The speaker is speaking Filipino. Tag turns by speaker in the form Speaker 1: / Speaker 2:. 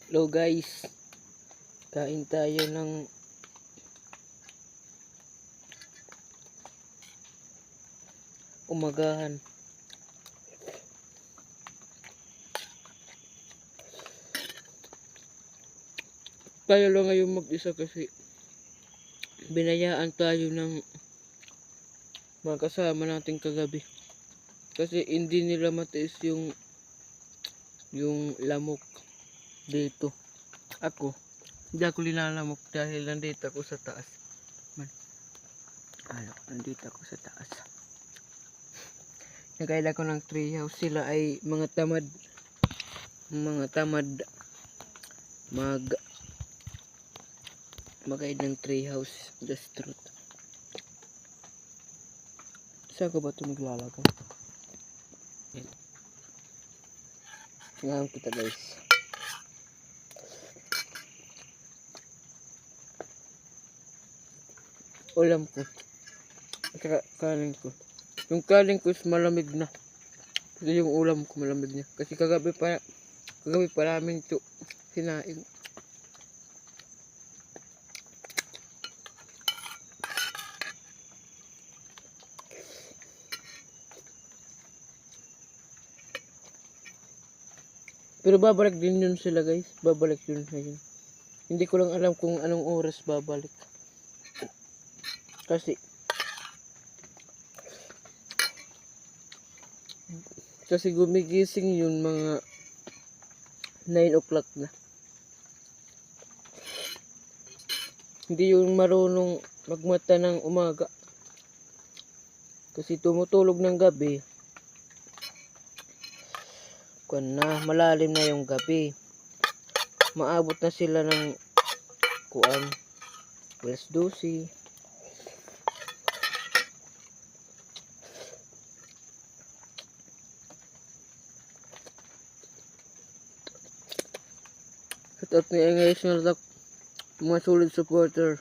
Speaker 1: Hello guys, kain tayo ng umagahan. Tayo lang ngayon mag-isa kasi binayaan tayo ng mga kasama natin kagabi. Kasi hindi nila matiis yung lamok dito. Ako, hindi ako linalamok dahil nandito ako sa taas. Nandito ako sa taas. Nakaila ko ng treehouse. Sila ay mga tamad magaid ng treehouse. Just truth. Saan ko ba ito maglalagay? Ngayon kita guys. Ulam ko. Kanin ko. Yung kanin ko is malamig na. Kasi yung ulam ko malamig na. Kasi kagabi pa namin ito sinaing. Pero babalik din yun sila guys. Babalik yun ngayon. Hindi ko lang alam kung anong oras babalik. Kasi gumigising yun mga 9 o'clock na. Hindi yung marunong magmata ng umaga. Kasi tumutulog ng gabi. Kung na malalim na yung gabi. Maabot na sila ng alas 12. At ni guys na mga solid supporter.